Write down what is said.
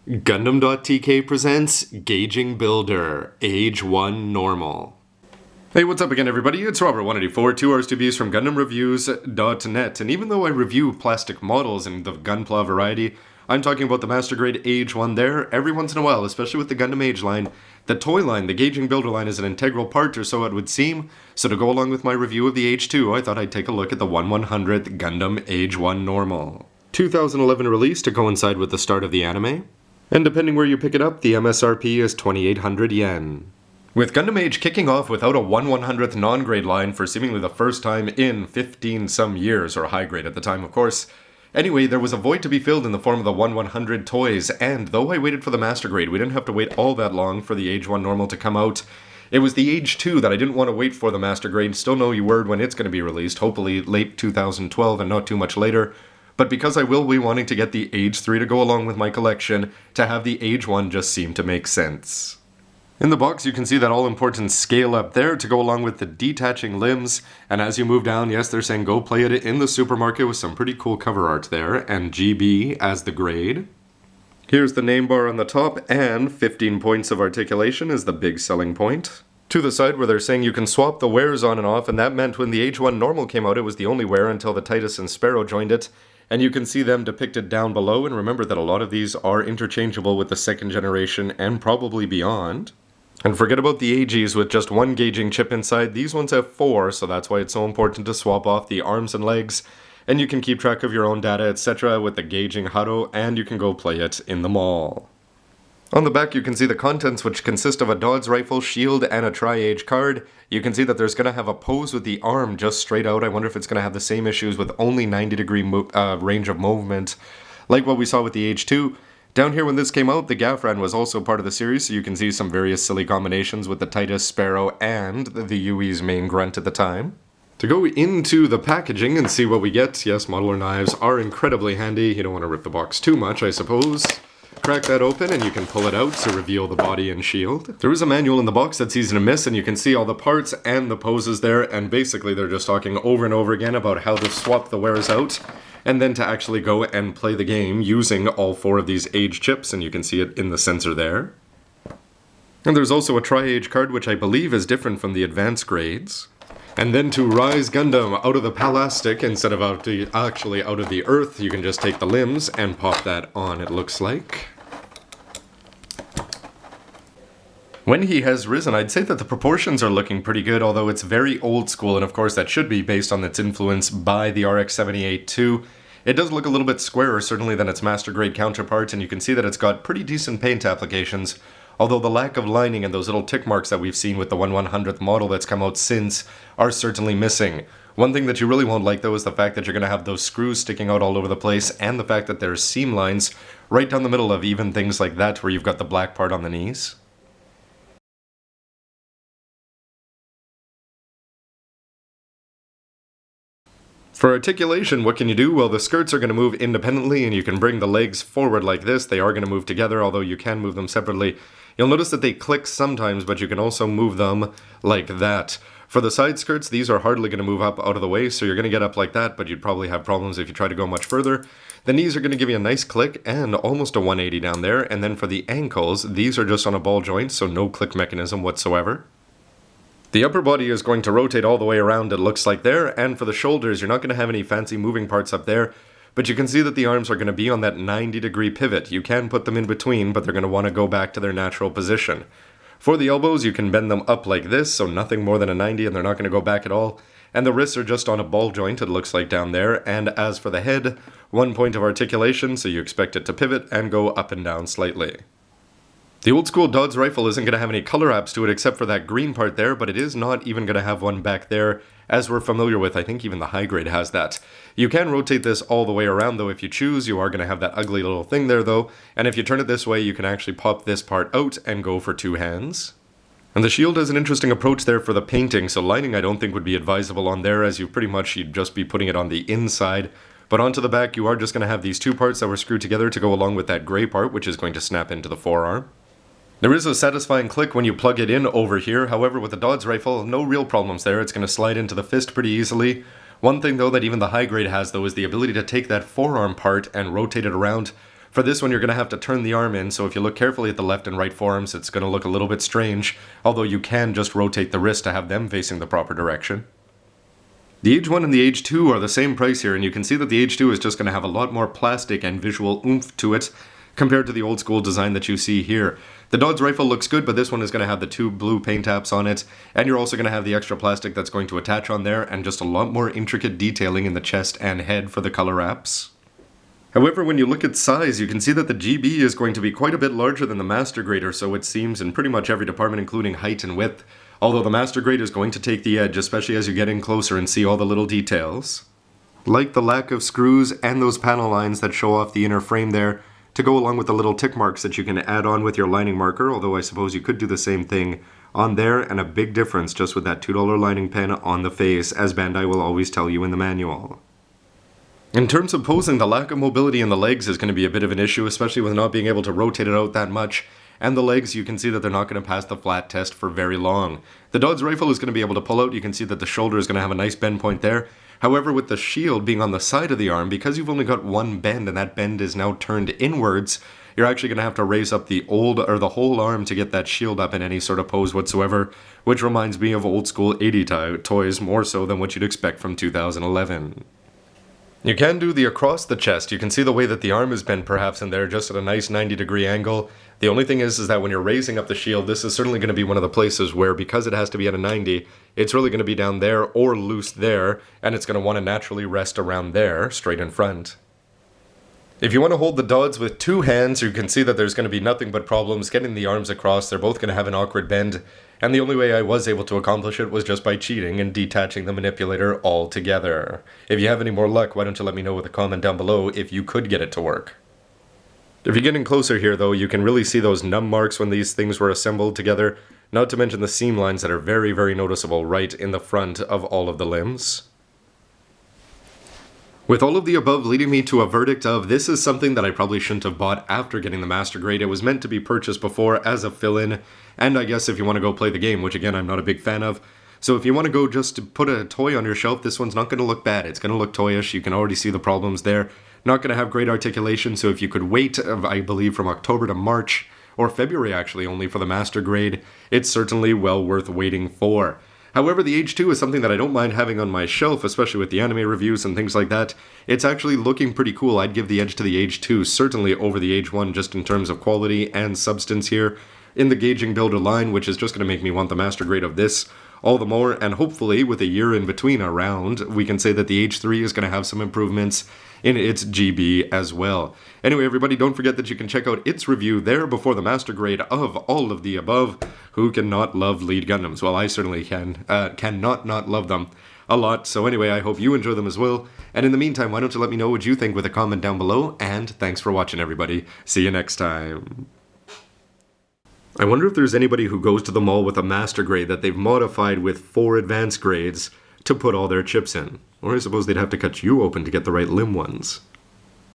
Gundam.tk presents Gage-ing Builder, Age-1 Normal. Hey, what's up again everybody? It's Robert184, 2 hours to views from GundamReviews.net, and even though I review plastic models in the Gunpla variety, I'm talking about the Master Grade Age-1 there. Every once in a while, especially with the Gundam Age line, the toy line, the Gage-ing Builder line, is an integral part, or so it would seem. So to go along with my review of the Age-2, I thought I'd take a look at the 1/100th Gundam Age-1 Normal. 2011 release to coincide with the start of the anime. And depending where you pick it up, the MSRP is 2,800 yen. With Gundam Age kicking off without a 1/100th non-grade line for seemingly the first time in 15 some years, or high grade at the time of course. Anyway, there was a void to be filled in the form of the 1/100 toys, and though I waited for the Master Grade, we didn't have to wait all that long for the Age-1 Normal to come out. It was the Age-2 that I didn't want to wait for the Master Grade, still no word when it's going to be released, hopefully late 2012 and not too much later. But because I will be wanting to get the Age-3 to go along with my collection, to have the Age-1 just seemed to make sense. In the box you can see that all-important scale up there to go along with the detaching limbs, and as you move down, yes, they're saying go play it in the supermarket with some pretty cool cover art there, and GB as the grade. Here's the name bar on the top, and 15 points of articulation is the big selling point. To the side where they're saying you can swap the wares on and off, and that meant when the Age-1 Normal came out it was the only wear until the Titus and Sparrow joined it. And you can see them depicted down below, and remember that a lot of these are interchangeable with the second generation and probably beyond. And forget about the AGs with just one Gage-ing chip inside, these ones have 4, so that's why it's so important to swap off the arms and legs. And you can keep track of your own data, etc. with the Gage-ing Hado, and you can go play it in the mall. On the back you can see the contents, which consist of a Dodds rifle, shield, and a Tri-Age card. You can see that there's going to have a pose with the arm just straight out. I wonder if it's going to have the same issues with only 90-degree range of movement, like what we saw with the Age-2. Down here when this came out, the Gafran was also part of the series, so you can see some various silly combinations with the Titus, Sparrow, and the UE's main grunt at the time. To go into the packaging and see what we get, yes, modeler knives are incredibly handy. You don't want to rip the box too much, I suppose. Crack that open and you can pull it out to reveal the body and shield. There is a manual in the box that's easy to miss, and you can see all the parts and the poses there, and basically they're just talking over and over again about how to swap the wares out and then to actually go and play the game using all 4 of these Age chips, and you can see it in the sensor there. And there's also a Tri-Age card, which I believe is different from the advanced grades. And then to rise Gundam out of the Palastic instead of actually out of the Earth, you can just take the limbs and pop that on, it looks like. When he has risen, I'd say that the proportions are looking pretty good, although it's very old school, and of course that should be based on its influence by the RX-78-2. It does look a little bit squarer, certainly, than its Master Grade counterpart, and you can see that it's got pretty decent paint applications, although the lack of lining and those little tick marks that we've seen with the 1/100th model that's come out since are certainly missing. One thing that you really won't like, though, is the fact that you're going to have those screws sticking out all over the place, and the fact that there's seam lines right down the middle of even things like that, where you've got the black part on the knees. For articulation, what can you do? Well, the skirts are going to move independently, and you can bring the legs forward like this. They are going to move together, although you can move them separately. You'll notice that they click sometimes, but you can also move them like that. For the side skirts, these are hardly going to move up out of the way, so you're going to get up like that, but you'd probably have problems if you try to go much further. The knees are going to give you a nice click and almost a 180 down there, and then for the ankles, these are just on a ball joint, so no click mechanism whatsoever. The upper body is going to rotate all the way around, it looks like there, and for the shoulders, you're not going to have any fancy moving parts up there, but you can see that the arms are going to be on that 90-degree pivot. You can put them in between, but they're going to want to go back to their natural position. For the elbows, you can bend them up like this, so nothing more than a 90, and they're not going to go back at all. And the wrists are just on a ball joint, it looks like down there, and as for the head, 1 point of articulation, so you expect it to pivot and go up and down slightly. The old school Dodds rifle isn't going to have any color apps to it except for that green part there, but it is not even going to have one back there, as we're familiar with. I think even the high grade has that. You can rotate this all the way around though if you choose. You are going to have that ugly little thing there though, and if you turn it this way you can actually pop this part out and go for 2 hands. And the shield has an interesting approach there for the painting, so lining I don't think would be advisable on there, as you'd just be putting it on the inside. But onto the back you are just going to have these 2 parts that were screwed together to go along with that gray part, which is going to snap into the forearm. There is a satisfying click when you plug it in over here, however with the Dodds rifle, no real problems there, it's going to slide into the fist pretty easily. One thing though that even the high grade has though is the ability to take that forearm part and rotate it around. For this one, you're going to have to turn the arm in, so if you look carefully at the left and right forearms, it's going to look a little bit strange, although you can just rotate the wrist to have them facing the proper direction. The Age-1 and the Age-2 are the same price here, and you can see that the Age-2 is just going to have a lot more plastic and visual oomph to it compared to the old school design that you see here. The Dodds rifle looks good, but this one is going to have the 2 blue paint apps on it, and you're also going to have the extra plastic that's going to attach on there, and just a lot more intricate detailing in the chest and head for the color apps. However, when you look at size, you can see that the GB is going to be quite a bit larger than the Master Grade, or so it seems, in pretty much every department, including height and width. Although the Master Grade is going to take the edge, especially as you get in closer and see all the little details. Like the lack of screws and those panel lines that show off the inner frame there, to go along with the little tick marks that you can add on with your lining marker, although I suppose you could do the same thing on there, and a big difference just with that $2 lining pen on the face, as Bandai will always tell you in the manual. In terms of posing, the lack of mobility in the legs is going to be a bit of an issue, especially with not being able to rotate it out that much. And the legs, you can see that they're not going to pass the flat test for very long. The Dodds rifle is going to be able to pull out. You can see that the shoulder is going to have a nice bend point there. However, with the shield being on the side of the arm, because you've only got one bend and that bend is now turned inwards, you're actually going to have to raise up the whole arm to get that shield up in any sort of pose whatsoever, which reminds me of old school 80 toys more so than what you'd expect from 2011. You can do the across the chest. You can see the way that the arm is bent perhaps in there, just at a nice 90-degree angle. The only thing is that when you're raising up the shield, this is certainly going to be one of the places where, because it has to be at a 90, it's really going to be down there or loose there, and it's going to want to naturally rest around there, straight in front. If you want to hold the Dodds with 2 hands, you can see that there's going to be nothing but problems getting the arms across. They're both going to have an awkward bend, and the only way I was able to accomplish it was just by cheating and detaching the manipulator altogether. If you have any more luck, why don't you let me know with a comment down below if you could get it to work. If you're getting closer here though, you can really see those numb marks when these things were assembled together, not to mention the seam lines that are very, very noticeable right in the front of all of the limbs. With all of the above leading me to a verdict of this is something that I probably shouldn't have bought after getting the Master Grade. It was meant to be purchased before as a fill-in, and I guess if you want to go play the game, which again I'm not a big fan of. So if you want to go just to put a toy on your shelf, this one's not going to look bad. It's going to look toyish. You can already see the problems there. Not going to have great articulation, so if you could wait, I believe, from October to March, or February actually only for the Master Grade, it's certainly well worth waiting for. However, the Age-2 is something that I don't mind having on my shelf, especially with the anime reviews and things like that. It's actually looking pretty cool. I'd give the edge to the Age-2 certainly over the Age-1 just in terms of quality and substance here in the Gage-ing builder line, which is just going to make me want the Master Grade of this all the more, and hopefully with a year in between around, we can say that the Age-3 is going to have some improvements in its GB as well. Anyway, everybody, don't forget that you can check out its review there before the Master Grade of all of the above. Who cannot love lead Gundams? Well, I certainly cannot not love them a lot. So anyway, I hope you enjoy them as well. And in the meantime, why don't you let me know what you think with a comment down below, and thanks for watching, everybody. See you next time. I wonder if there's anybody who goes to the mall with a Master Grade that they've modified with 4 advanced grades to put all their chips in. Or I suppose they'd have to cut you open to get the right limb ones.